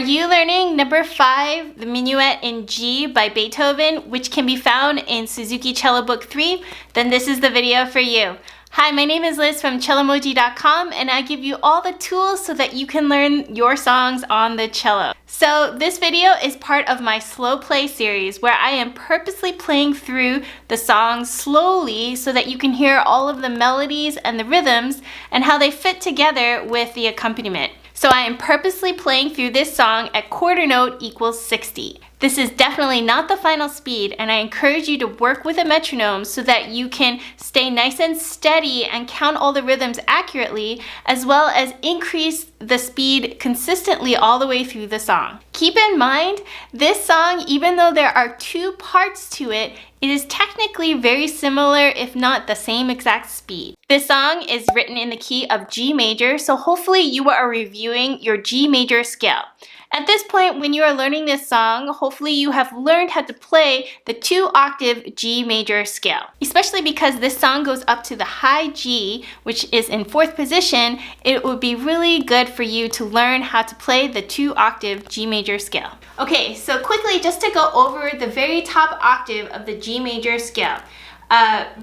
you learning number 5, the Minuet in G by Beethoven, which can be found in Suzuki Cello Book 3? Then this is the video for you. Hi, my name is Liz from Cellomoji.com, and I give you all the tools so that you can learn your songs on the cello. So this video is part of my slow play series where I am purposely playing through the songs slowly so that you can hear all of the melodies and the rhythms and how they fit together with the accompaniment. So I am purposely playing through this song at quarter note equals 60. This is definitely not the final speed, and I encourage you to work with a metronome so that you can stay nice and steady and count all the rhythms accurately, as well as increase the speed consistently all the way through the song. Keep in mind, this song, even though there are 2 parts to it, it is technically very similar, if not the same exact speed. This song is written in the key of G major, so hopefully you are reviewing your G major scale. At this point, when you are learning this song, hopefully you have learned how to play the 2-octave G major scale. Especially because this song goes up to the high G, which is in 4th position, it would be really good for you to learn how to play the 2-octave G major scale. Okay, so quickly, just to go over the very top octave of the G major scale.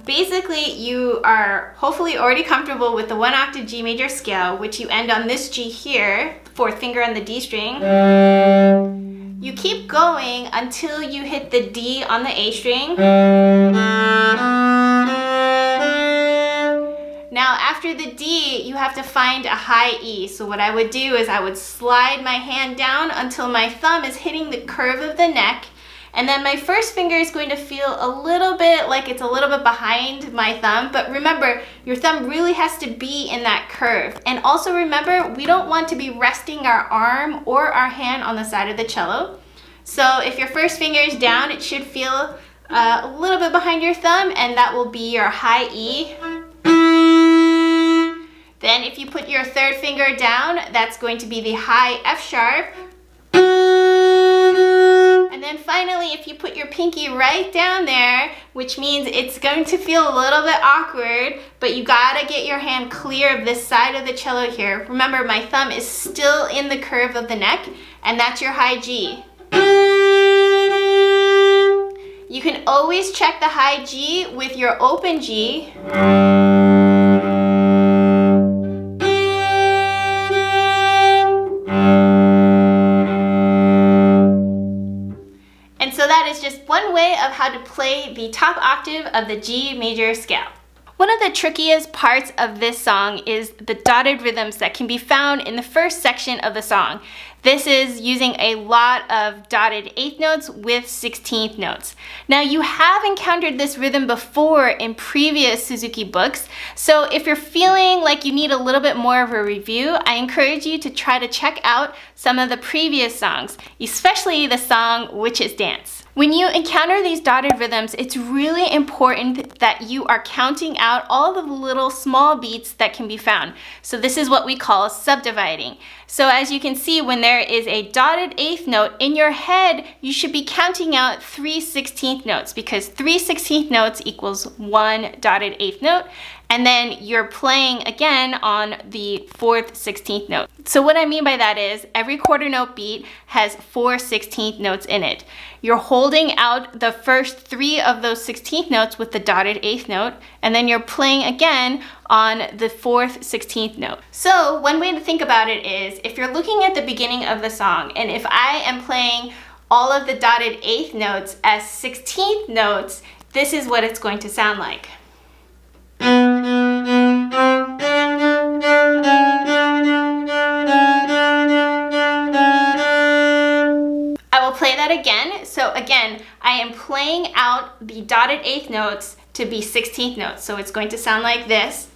Basically, you are hopefully already comfortable with the 1-octave G major scale, which you end on this G here, 4th finger on the D string. You keep going until you hit the D on the A string. Now, after the D, you have to find a high E. So what I would do is I would slide my hand down until my thumb is hitting the curve of the neck. And then my first finger is going to feel a little bit like it's a little bit behind my thumb. But remember, your thumb really has to be in that curve. And also remember, we don't want to be resting our arm or our hand on the side of the cello. So if your first finger is down, it should feel a little bit behind your thumb, and that will be your high E. Then if you put your 3rd finger down, that's going to be the high F sharp. And then finally, if you put your pinky right down there, which means it's going to feel a little bit awkward, but you gotta get your hand clear of this side of the cello here. Remember, my thumb is still in the curve of the neck, and that's your high G. You can always check the high G with your open G. So that is just one way of how to play the top octave of the G major scale. One of the trickiest parts of this song is the dotted rhythms that can be found in the first section of the song. This is using a lot of dotted 8th notes with 16th notes. Now, you have encountered this rhythm before in previous Suzuki books, so if you're feeling like you need a little bit more of a review, I encourage you to try to check out some of the previous songs, especially the song Witch's Dance. When you encounter these dotted rhythms, it's really important that you are counting out all the little small beats that can be found. So this is what we call subdividing. So as you can see, when there is a dotted 8th note in your head, you should be counting out 3 16th notes, because 3 16th notes equals 1 dotted 8th note. And then you're playing again on the 4th 16th note. So what I mean by that is every quarter note beat has 4 16th notes in it. You're holding out the first 3 of those 16th notes with the dotted 8th note, and then you're playing again on the 4th 16th note. So one way to think about it is, if you're looking at the beginning of the song, and if I am playing all of the dotted 8th notes as 16th notes, this is what it's going to sound like. I will play that again. So again, I am playing out the dotted 8th notes to be 16th notes. So it's going to sound like this.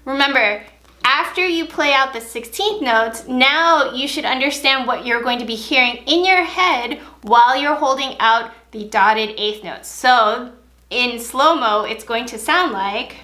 Remember, after you play out the 16th notes, now you should understand what you're going to be hearing in your head while you're holding out the dotted 8th notes. So in slow-mo, it's going to sound like...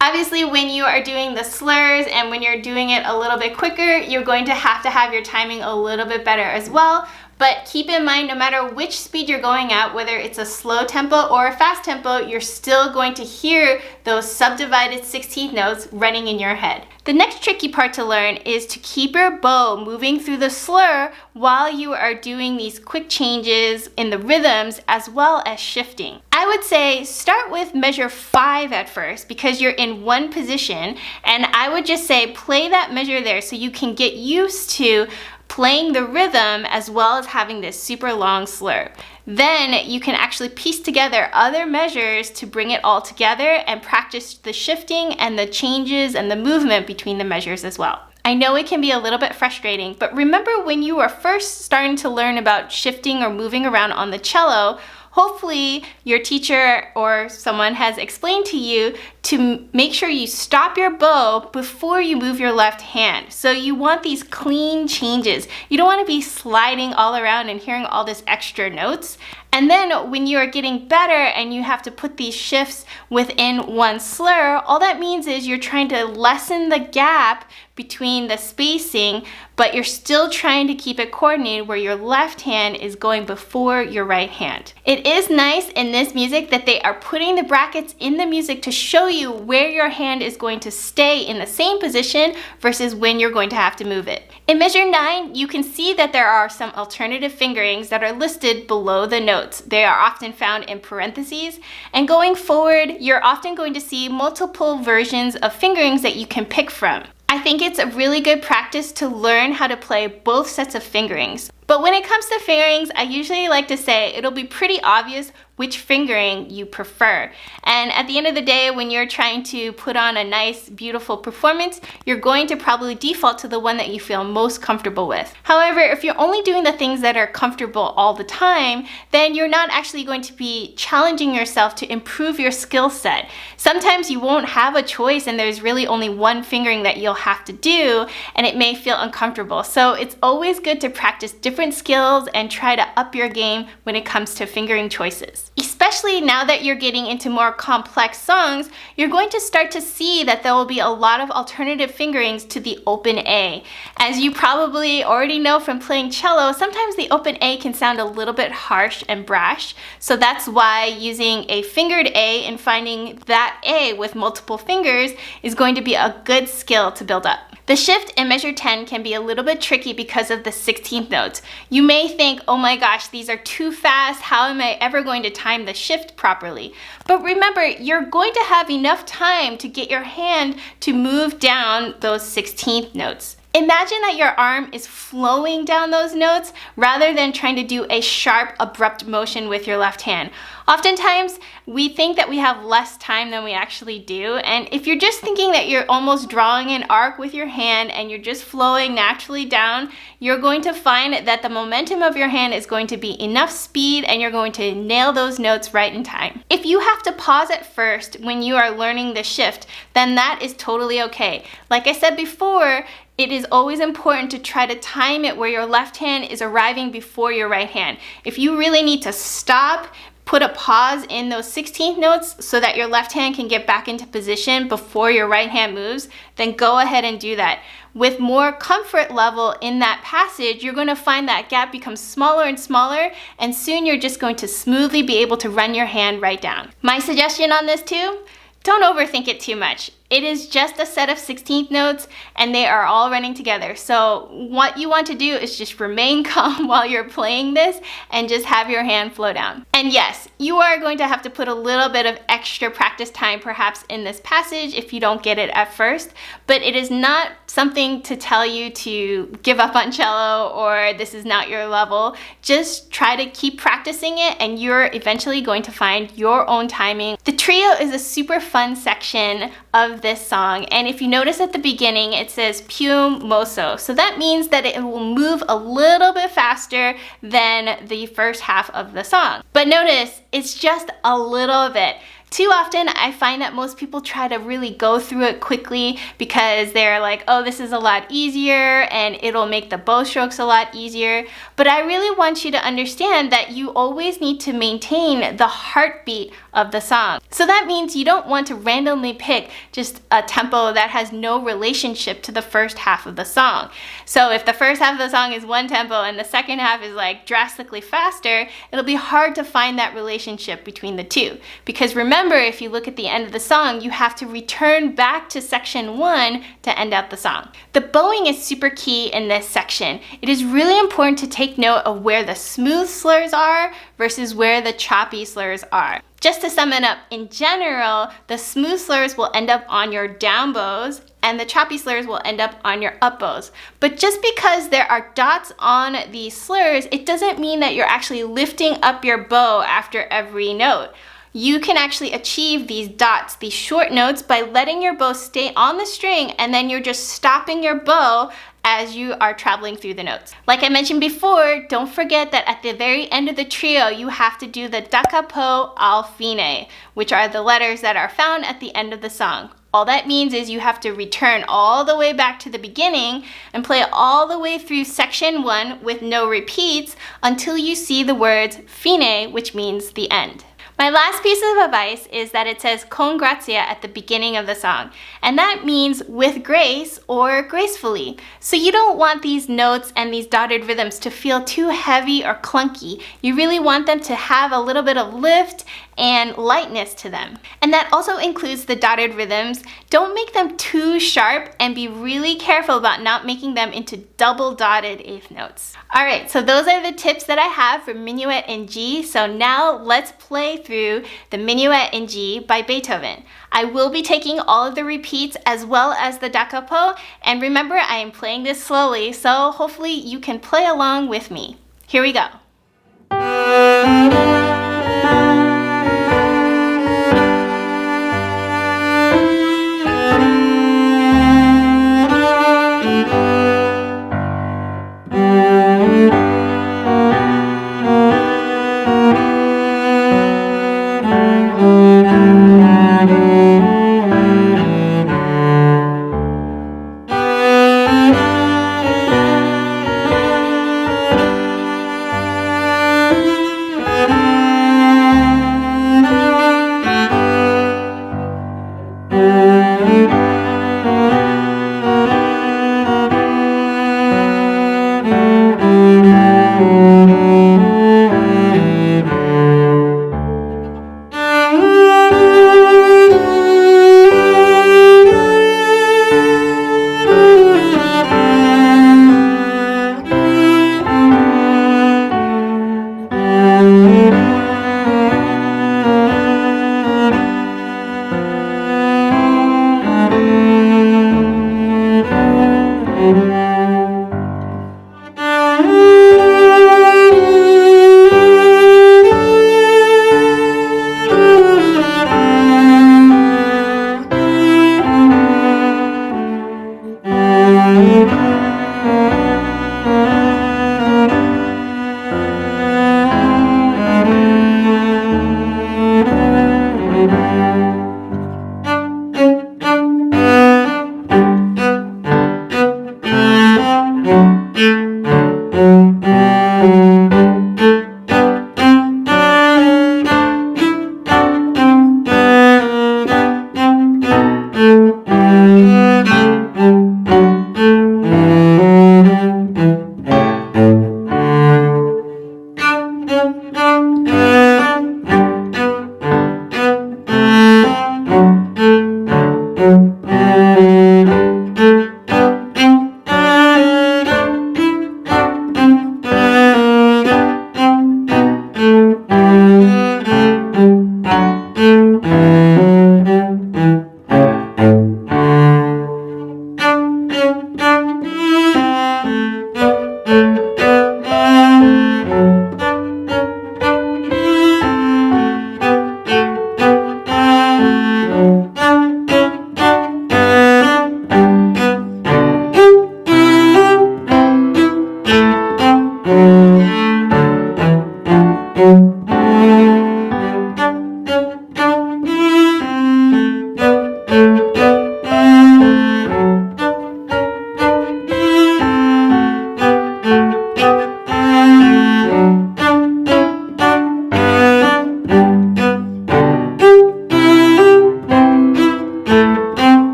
Obviously, when when you are doing the slurs and when you're doing it a little bit quicker, you're going to have your timing a little bit better as well. But keep in mind, no matter which speed you're going at, whether it's a slow tempo or a fast tempo, you're still going to hear those subdivided 16th notes running in your head. The next tricky part to learn is to keep your bow moving through the slur while you are doing these quick changes in the rhythms as well as shifting. I would say start with measure 5 at first because you're in one position, and I would just say play that measure there so you can get used to playing the rhythm as well as having this super long slur. Then you can actually piece together other measures to bring it all together and practice the shifting and the changes and the movement between the measures as well. I know it can be a little bit frustrating, but remember when you are first starting to learn about shifting or moving around on the cello, hopefully your teacher or someone has explained to you to make sure you stop your bow before you move your left hand. So you want these clean changes. You don't want to be sliding all around and hearing all this extra notes. And then when you are getting better and you have to put these shifts within one slur, all that means is you're trying to lessen the gap between the spacing, but you're still trying to keep it coordinated where your left hand is going before your right hand. It is nice in this music that they are putting the brackets in the music to show you where your hand is going to stay in the same position versus when you're going to have to move it. In measure 9, you can see that there are some alternative fingerings that are listed below the notes. They are often found in parentheses, and going forward, you're often going to see multiple versions of fingerings that you can pick from. I think it's a really good practice to learn how to play both sets of fingerings. But when it comes to fingerings, I usually like to say it'll be pretty obvious which fingering you prefer. And at the end of the day, when you're trying to put on a nice, beautiful performance, you're going to probably default to the one that you feel most comfortable with. However, if you're only doing the things that are comfortable all the time, then you're not actually going to be challenging yourself to improve your skill set. Sometimes you won't have a choice and there's really only one fingering that you'll have to do, and it may feel uncomfortable. So it's always good to practice different skills and try to up your game when it comes to fingering choices. Especially now that you're getting into more complex songs, you're going to start to see that there will be a lot of alternative fingerings to the open A. As you probably already know from playing cello, sometimes the open A can sound a little bit harsh and brash, so that's why using a fingered A and finding that A with multiple fingers is going to be a good skill to build up. The shift in measure 10 can be a little bit tricky because of the 16th notes. You may think, oh my gosh, these are too fast. How am I ever going to time the shift properly? But remember, you're going to have enough time to get your hand to move down those 16th notes. Imagine that your arm is flowing down those notes rather than trying to do a sharp, abrupt motion with your left hand. Oftentimes, we think that we have less time than we actually do, and if you're just thinking that you're almost drawing an arc with your hand and you're just flowing naturally down, you're going to find that the momentum of your hand is going to be enough speed and you're going to nail those notes right in time. If you have to pause at first when you are learning the shift, then that is totally okay. Like I said before, it is always important to try to time it where your left hand is arriving before your right hand. If you really need to stop, put a pause in those 16th notes so that your left hand can get back into position before your right hand moves, then go ahead and do that. With more comfort level in that passage, you're going to find that gap becomes smaller and smaller, and soon you're just going to smoothly be able to run your hand right down. My suggestion on this too, don't overthink it too much. It is just a set of 16th notes and they are all running together. So what you want to do is just remain calm while you're playing this and just have your hand flow down. And yes, you are going to have to put a little bit of extra practice time perhaps in this passage if you don't get it at first, but it is not something to tell you to give up on cello or this is not your level. Just try to keep practicing it and you're eventually going to find your own timing. The trio is a super fun section of this song, and if you notice at the beginning it says più mosso, so that means that it will move a little bit faster than the first half of the song. But notice it's just a little bit. Too often, I find that most people try to really go through it quickly because they're like, oh, this is a lot easier and it'll make the bow strokes a lot easier. But I really want you to understand that you always need to maintain the heartbeat of the song. So that means you don't want to randomly pick just a tempo that has no relationship to the first half of the song. So if the first half of the song is one tempo and the second half is like drastically faster, it'll be hard to find that relationship between the two. Because remember, if you look at the end of the song, you have to return back to section 1 to end out the song. The bowing is super key in this section. It is really important to take note of where the smooth slurs are versus where the choppy slurs are. Just to sum it up, in general, the smooth slurs will end up on your down bows and the choppy slurs will end up on your up bows. But just because there are dots on these slurs, it doesn't mean that you're actually lifting up your bow after every note. You can actually achieve these dots, these short notes, by letting your bow stay on the string and then you're just stopping your bow as you are traveling through the notes. Like I mentioned before, don't forget that at the very end of the trio, you have to do the da capo al fine, which are the letters that are found at the end of the song. All that means is you have to return all the way back to the beginning and play all the way through section 1 with no repeats until you see the words fine, which means the end. My last piece of advice is that it says con grazia at the beginning of the song, and that means with grace or gracefully. So you don't want these notes and these dotted rhythms to feel too heavy or clunky. You really want them to have a little bit of lift and lightness to them. And that also includes the dotted rhythms. Don't make them too sharp and be really careful about not making them into double dotted eighth notes. All right, so those are the tips that I have for Minuet in G. So now let's play through the Minuet in G by Beethoven. I will be taking all of the repeats as well as the da capo, and remember, I am playing this slowly, so hopefully you can play along with me. Here we go.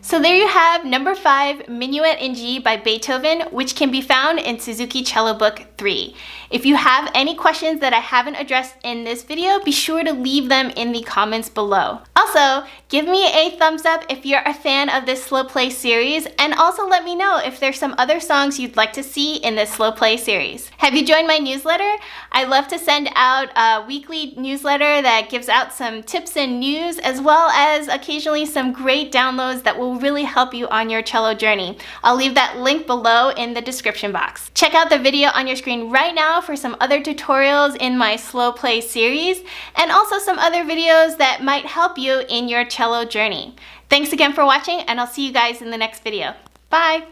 So there you have number 5, Minuet in G by Beethoven, which can be found in Suzuki Cello Book 3. If you have any questions that I haven't addressed in this video, be sure to leave them in the comments below. Also, give me a thumbs up if you're a fan of this slow play series, and also let me know if there's some other songs you'd like to see in this slow play series. Have you joined my newsletter? I love to send out a weekly newsletter that gives out some tips and news, as well as occasionally some great downloads that will really help you on your cello journey. I'll leave that link below in the description box. Check out the video on your screen right now for some other tutorials in my slow play series, and also some other videos that might help you in your cello journey. Thanks again for watching, and I'll see you guys in the next video. Bye!